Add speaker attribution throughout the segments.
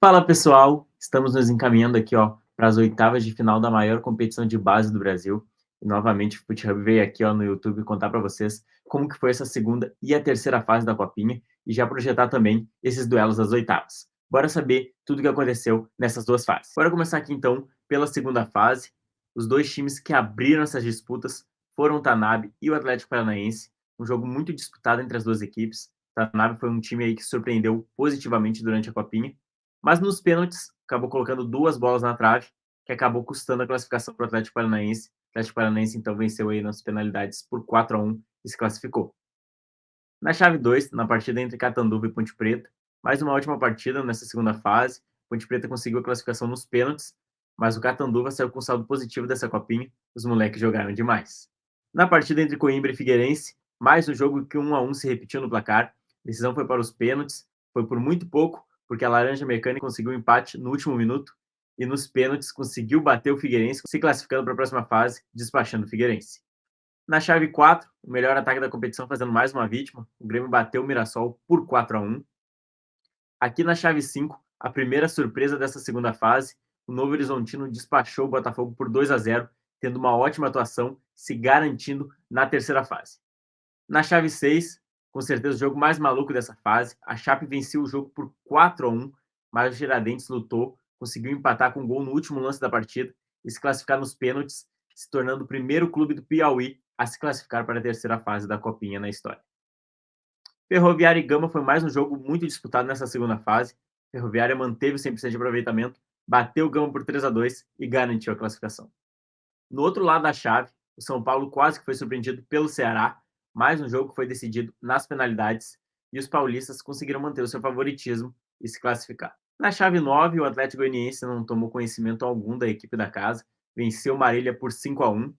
Speaker 1: Fala pessoal, estamos nos encaminhando aqui para as oitavas de final da maior competição de base do Brasil. E novamente o FutHub veio aqui no YouTube contar para vocês como que foi essa segunda e a terceira fase da Copinha e já projetar também esses duelos das oitavas. Bora saber tudo o que aconteceu nessas duas fases. Bora começar aqui então pela segunda fase. Os dois times que abriram essas disputas foram o Tanabe e o Atlético Paranaense. Um jogo muito disputado entre as duas equipes. O Tanabe foi um time aí que surpreendeu positivamente durante a Copinha, mas nos pênaltis acabou colocando duas bolas na trave, que acabou custando a classificação para o Atlético Paranaense. O Atlético Paranaense então venceu aí nas penalidades por 4-1 e se classificou. Na chave 2, na partida entre Catanduva e Ponte Preta, mais uma ótima partida nessa segunda fase. Ponte Preta conseguiu a classificação nos pênaltis, mas o Catanduva saiu com saldo positivo dessa copinha. Os moleques jogaram demais. Na partida entre Coimbra e Figueirense, mais um jogo que 1-1 se repetiu no placar. A decisão foi para os pênaltis, foi por muito pouco, porque a Laranja Mecânica conseguiu um empate no último minuto e nos pênaltis conseguiu bater o Figueirense, se classificando para a próxima fase, despachando o Figueirense. Na chave 4, o melhor ataque da competição fazendo mais uma vítima, o Grêmio bateu o Mirassol por 4-1. Aqui na chave 5, a primeira surpresa dessa segunda fase, o Novo Horizontino despachou o Botafogo por 2-0, tendo uma ótima atuação, se garantindo na terceira fase. Na chave 6, com certeza o jogo mais maluco dessa fase, a Chape venceu o jogo por 4-1, mas o Tiradentes lutou, conseguiu empatar com um gol no último lance da partida e se classificar nos pênaltis, se tornando o primeiro clube do Piauí a se classificar para a terceira fase da Copinha na história. Ferroviária e Gama foi mais um jogo muito disputado nessa segunda fase. Ferroviária manteve o 100% de aproveitamento, bateu o Gama por 3-2 e garantiu a classificação. No outro lado da chave, o São Paulo quase que foi surpreendido pelo Ceará, mais um jogo que foi decidido nas penalidades e os paulistas conseguiram manter o seu favoritismo e se classificar. Na chave 9, o Atlético Goianiense não tomou conhecimento algum da equipe da casa, venceu Marília por 5-1.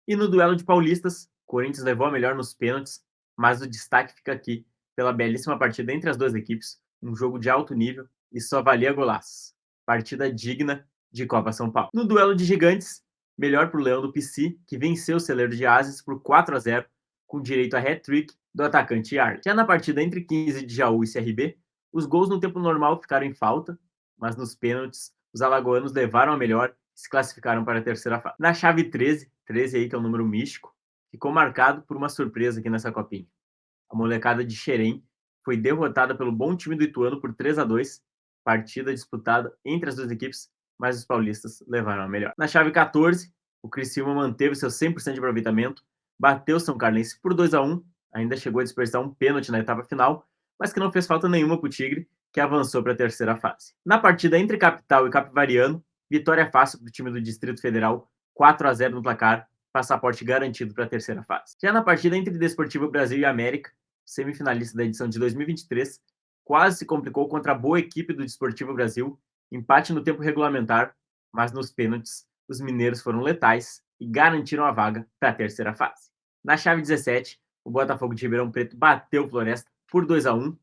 Speaker 1: E no duelo de paulistas, o Corinthians levou a melhor nos pênaltis, mas o destaque fica aqui pela belíssima partida entre as duas equipes, um jogo de alto nível e só valia golaços. Partida digna de Copa São Paulo. No duelo de gigantes, melhor para o Leão do PC, que venceu o Celeiro de Ases por 4-0, com direito a hat-trick do atacante Yarley. Já na partida entre 15 de Jaú e CRB, os gols no tempo normal ficaram em falta, mas nos pênaltis, os alagoanos levaram a melhor e se classificaram para a terceira fase. Na chave 13 aí, que é um número místico, ficou marcado por uma surpresa aqui nessa copinha. A molecada de Xerém foi derrotada pelo bom time do Ituano por 3-2, partida disputada entre as duas equipes, mas os paulistas levaram a melhor. Na chave 14, o Criciúma manteve seu 100% de aproveitamento, bateu o São Carlense por 2-1, ainda chegou a desperdiçar um pênalti na etapa final, mas que não fez falta nenhuma para o Tigre, que avançou para a terceira fase. Na partida entre Capital e Capivariano, vitória fácil para o time do Distrito Federal, 4-0 no placar, passaporte garantido para a terceira fase. Já na partida entre Desportivo Brasil e América, semifinalista da edição de 2023, quase se complicou contra a boa equipe do Desportivo Brasil, empate no tempo regulamentar, mas nos pênaltis os mineiros foram letais e garantiram a vaga para a terceira fase. Na chave 17, o Botafogo de Ribeirão Preto bateu o Floresta por 2-1,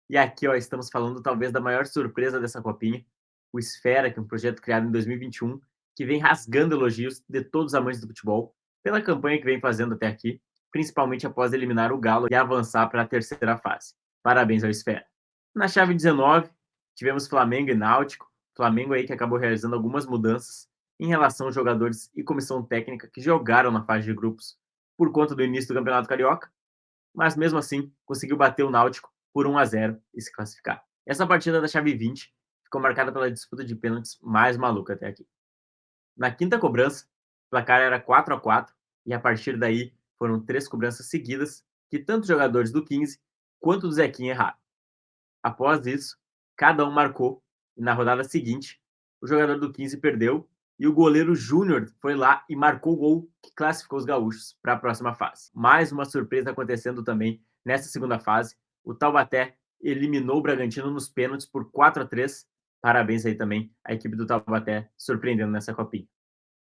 Speaker 1: e aqui estamos falando talvez da maior surpresa dessa copinha, o Esfera, que é um projeto criado em 2021, que vem rasgando elogios de todos os amantes do futebol pela campanha que vem fazendo até aqui, principalmente após eliminar o Galo e avançar para a terceira fase. Parabéns ao Esfera. Na chave 19, tivemos Flamengo e Náutico. Flamengo aí que acabou realizando algumas mudanças em relação aos jogadores e comissão técnica que jogaram na fase de grupos por conta do início do Campeonato Carioca, mas mesmo assim conseguiu bater o Náutico por 1-0 e se classificar. Essa partida da chave 20 ficou marcada pela disputa de pênaltis mais maluca até aqui. Na quinta cobrança, o placar era 4-4 e a partir daí foram 3 cobranças seguidas que tanto os jogadores do 15 quanto do Zequinha erraram. Após isso, cada um marcou e na rodada seguinte, o jogador do 15 perdeu e o goleiro Júnior foi lá e marcou o gol que classificou os gaúchos para a próxima fase. Mais uma surpresa acontecendo também nessa segunda fase. O Taubaté eliminou o Bragantino nos pênaltis por 4-3. Parabéns aí também à equipe do Taubaté surpreendendo nessa copinha.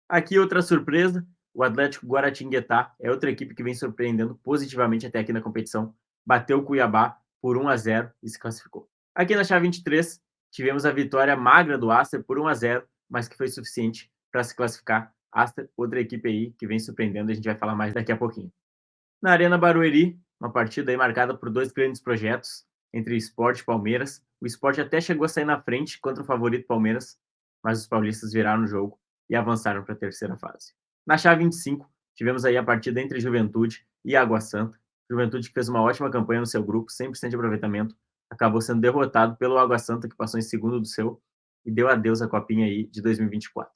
Speaker 1: Aqui outra surpresa, o Atlético Guaratinguetá é outra equipe que vem surpreendendo positivamente até aqui na competição. Bateu o Cuiabá por 1-0 e se classificou. Aqui na chave 23, tivemos a vitória magra do Aster por 1-0, mas que foi suficiente para se classificar. Aster, outra equipe aí que vem surpreendendo, a gente vai falar mais daqui a pouquinho. Na Arena Barueri, uma partida aí marcada por 2 grandes projetos entre Sport e Palmeiras. O Sport até chegou a sair na frente contra o favorito Palmeiras, mas os paulistas viraram o jogo e avançaram para a terceira fase. Na chave 25, tivemos aí a partida entre Juventude e Água Santa. Juventude que fez uma ótima campanha no seu grupo, 100% de aproveitamento, acabou sendo derrotado pelo Água Santa, que passou em segundo do seu e deu adeus à copinha aí de 2024.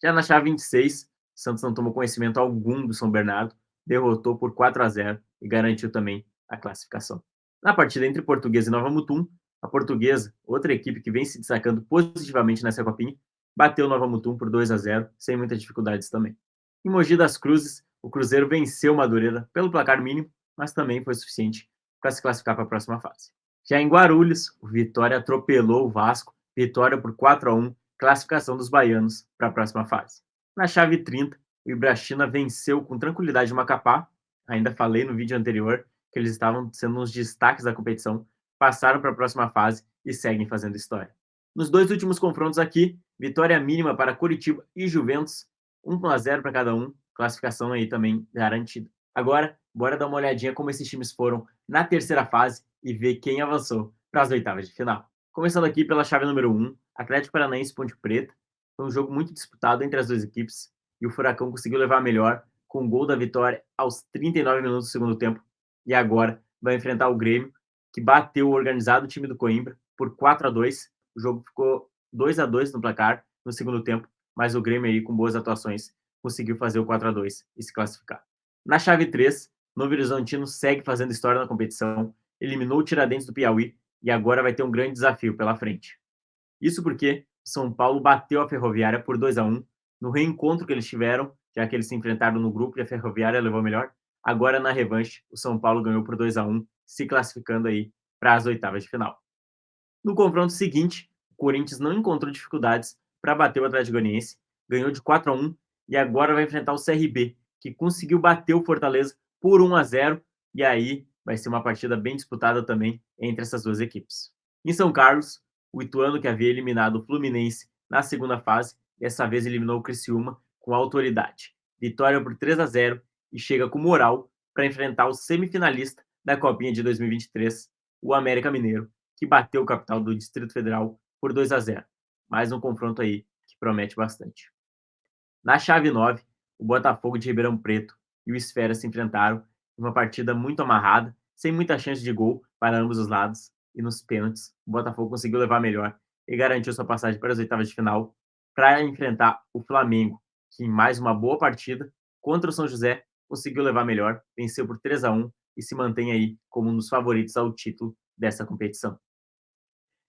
Speaker 1: Já na chave 26, Santos não tomou conhecimento algum do São Bernardo, derrotou por 4-0 e garantiu também a classificação. Na partida entre Portuguesa e Nova Mutum, a Portuguesa, outra equipe que vem se destacando positivamente nessa copinha, bateu Nova Mutum por 2-0, sem muitas dificuldades também. Em Mogi das Cruzes, o Cruzeiro venceu o Madureira pelo placar mínimo, mas também foi suficiente para se classificar para a próxima fase. Já em Guarulhos, o Vitória atropelou o Vasco, vitória por 4-1, classificação dos baianos para a próxima fase. Na chave 30, o Ibrachina venceu com tranquilidade o Macapá. Ainda falei no vídeo anterior que eles estavam sendo uns destaques da competição, passaram para a próxima fase e seguem fazendo história. Nos dois últimos confrontos aqui, vitória mínima para Curitiba e Juventus, 1-0 para cada um, classificação aí também garantida. Agora, bora dar uma olhadinha como esses times foram na terceira fase e ver quem avançou para as oitavas de final. Começando aqui pela chave número 1, Atlético Paranaense e Ponte Preta. Foi um jogo muito disputado entre as duas equipes e o Furacão conseguiu levar a melhor com o gol da vitória aos 39 minutos do segundo tempo. E agora vai enfrentar o Grêmio, que bateu o organizado time do Coimbra por 4-2. O jogo ficou 2-2 no placar no segundo tempo, mas o Grêmio aí com boas atuações conseguiu fazer o 4-2 e se classificar. Na chave 3, Novo Horizontino segue fazendo história na competição, eliminou o Tiradentes do Piauí e agora vai ter um grande desafio pela frente. Isso porque o São Paulo bateu a Ferroviária por 2-1 no reencontro que eles tiveram, já que eles se enfrentaram no grupo e a Ferroviária levou melhor. Agora, na revanche, o São Paulo ganhou por 2-1, se classificando aí para as oitavas de final. No confronto seguinte, o Corinthians não encontrou dificuldades para bater o Atlético Goianiense, ganhou de 4-1 e agora vai enfrentar o CRB, que conseguiu bater o Fortaleza por 1-0, e aí vai ser uma partida bem disputada também entre essas duas equipes. Em São Carlos, o Ituano, que havia eliminado o Fluminense na segunda fase, dessa vez eliminou o Criciúma com autoridade. Vitória por 3-0 e chega com moral para enfrentar o semifinalista da Copinha de 2023, o América Mineiro, que bateu o capital do Distrito Federal por 2-0. Mais um confronto aí que promete bastante. Na chave 9, o Botafogo de Ribeirão Preto e o Esfera se enfrentaram em uma partida muito amarrada, sem muita chance de gol para ambos os lados, e nos pênaltis o Botafogo conseguiu levar melhor e garantiu sua passagem para as oitavas de final para enfrentar o Flamengo, que em mais uma boa partida contra o São José conseguiu levar melhor, venceu por 3-1 e se mantém aí como um dos favoritos ao título dessa competição.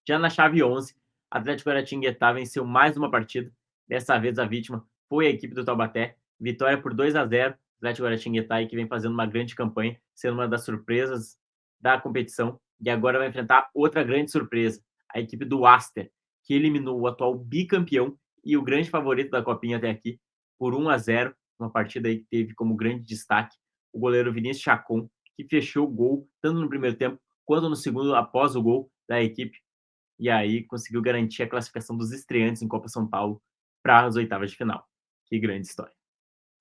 Speaker 1: Já na chave 11, Atlético Guaratinguetá venceu mais uma partida. Dessa vez a vítima foi a equipe do Taubaté. Vitória por 2-0. Atlético Guaratinguetá que vem fazendo uma grande campanha, sendo uma das surpresas da competição. E agora vai enfrentar outra grande surpresa, a equipe do Aster, que eliminou o atual bicampeão e o grande favorito da Copinha até aqui por 1-0. Uma partida aí que teve como grande destaque o goleiro Vinícius Chacon, que fechou o gol tanto no primeiro tempo quanto no segundo após o gol da equipe e aí conseguiu garantir a classificação dos estreantes em Copa São Paulo para as oitavas de final. Que grande história.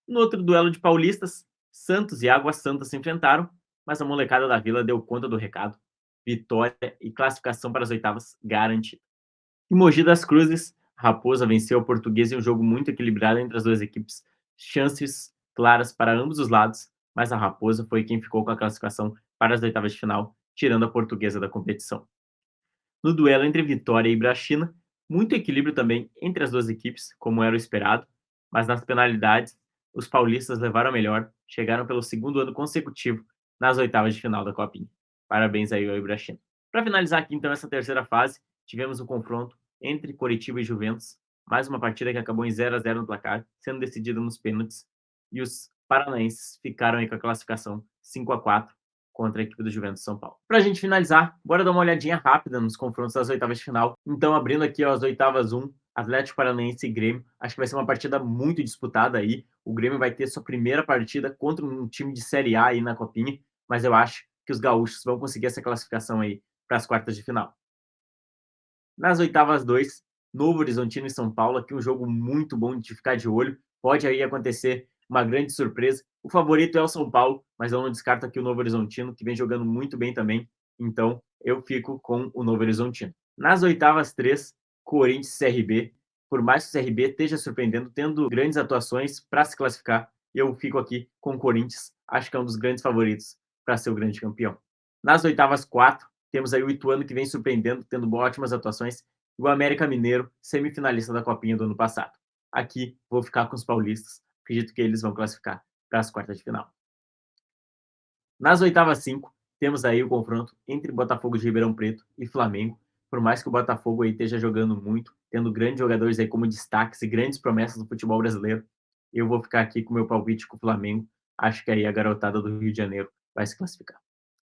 Speaker 1: No outro duelo de paulistas, Santos e Água Santa se enfrentaram, mas a molecada da Vila deu conta do recado. Vitória e classificação para as oitavas garantida. Em Mogi das Cruzes, a Raposa venceu a Portuguesa em um jogo muito equilibrado entre as duas equipes. Chances claras para ambos os lados, mas a Raposa foi quem ficou com a classificação para as oitavas de final, tirando a Portuguesa da competição. No duelo entre Vitória e Ibrachina, muito equilíbrio também entre as duas equipes, como era o esperado, mas nas penalidades, os paulistas levaram a melhor, chegaram pelo segundo ano consecutivo nas oitavas de final da Copinha. Parabéns aí ao Ibrachina. Para finalizar aqui então essa terceira fase, tivemos um confronto entre Coritiba e Juventus, mais uma partida que acabou em 0-0 no placar, sendo decidida nos pênaltis, e os paranaenses ficaram aí com a classificação 5-4 contra a equipe do Juventus de São Paulo. Para a gente finalizar, bora dar uma olhadinha rápida nos confrontos das oitavas de final. Então, abrindo aqui ó, as oitavas 1, Atlético Paranaense e Grêmio. Acho que vai ser uma partida muito disputada aí. O Grêmio vai ter sua primeira partida contra um time de Série A aí na Copinha, mas eu acho que os gaúchos vão conseguir essa classificação aí para as quartas de final. Nas oitavas 2, Novo Horizontino e São Paulo, aqui um jogo muito bom de ficar de olho. Pode aí acontecer uma grande surpresa. O favorito é o São Paulo, mas eu não descarto aqui o Novo Horizontino, que vem jogando muito bem também. Então, eu fico com o Novo Horizontino. Nas oitavas, 3, Corinthians e CRB. Por mais que o CRB esteja surpreendendo, tendo grandes atuações para se classificar, eu fico aqui com o Corinthians. Acho que é um dos grandes favoritos para ser o grande campeão. Nas oitavas, 4, temos aí o Ituano que vem surpreendendo, tendo ótimas atuações, e o América Mineiro, semifinalista da Copinha do ano passado. Aqui vou ficar com os paulistas, acredito que eles vão classificar para as quartas de final. Nas oitavas, 5, temos aí o confronto entre Botafogo de Ribeirão Preto e Flamengo. Por mais que o Botafogo aí esteja jogando muito, tendo grandes jogadores aí como destaques e grandes promessas do futebol brasileiro, eu vou ficar aqui com o meu palpite com o Flamengo. Acho que aí a garotada do Rio de Janeiro vai se classificar.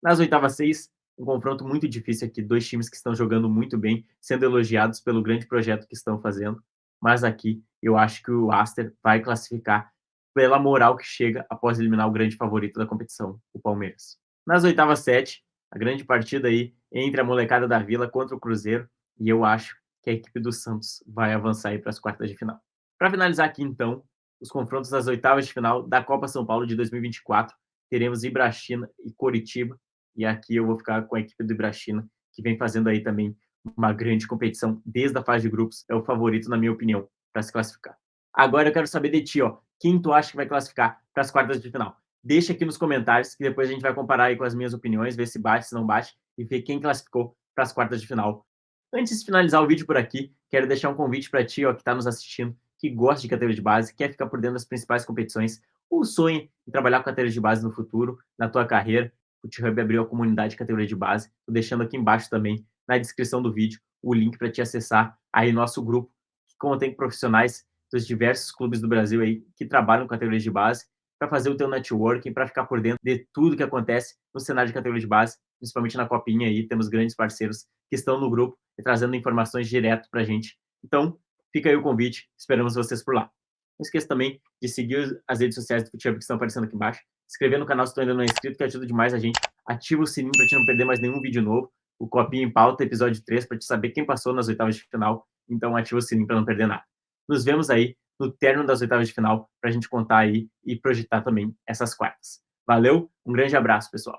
Speaker 1: Nas oitavas, 6, um confronto muito difícil aqui, dois times que estão jogando muito bem, sendo elogiados pelo grande projeto que estão fazendo, mas aqui eu acho que o Aster vai classificar pela moral que chega após eliminar o grande favorito da competição, o Palmeiras. Nas oitavas, 7, a grande partida aí entre a molecada da Vila contra o Cruzeiro, e eu acho que a equipe do Santos vai avançar aí para as quartas de final. Para finalizar aqui, então, os confrontos das oitavas de final da Copa São Paulo de 2024, teremos Ibrachina e Coritiba, e aqui eu vou ficar com a equipe do Ibrachina, que vem fazendo aí também uma grande competição desde a fase de grupos, é o favorito, na minha opinião, para se classificar. Agora eu quero saber de ti, ó, quem tu acha que vai classificar para as quartas de final? Deixa aqui nos comentários, que depois a gente vai comparar aí com as minhas opiniões, ver se bate, se não bate, e ver quem classificou para as quartas de final. Antes de finalizar o vídeo por aqui, quero deixar um convite para ti, ó, que está nos assistindo, que gosta de categoria de base, quer ficar por dentro das principais competições, ou sonha em trabalhar com categoria de base no futuro, na tua carreira. O T-Hub abriu a comunidade de categoria de base. Estou deixando aqui embaixo também, na descrição do vídeo, o link para te acessar aí nosso grupo, que contém profissionais dos diversos clubes do Brasil aí que trabalham com categorias de base, para fazer o teu networking, para ficar por dentro de tudo que acontece no cenário de categoria de base, principalmente na Copinha aí, temos grandes parceiros que estão no grupo e trazendo informações direto para a gente. Então, fica aí o convite, esperamos vocês por lá. Não esqueça também de seguir as redes sociais do FuteHub que estão aparecendo aqui embaixo, se inscrever no canal se tu ainda não é inscrito, que ajuda demais a gente, ativa o sininho para te não perder mais nenhum vídeo novo, o Copinha em Pauta, episódio 3, para te saber quem passou nas oitavas de final, então ativa o sininho para não perder nada. Nos vemos aí no término das oitavas de final, para a gente contar aí e projetar também essas quartas. Valeu, um grande abraço, pessoal.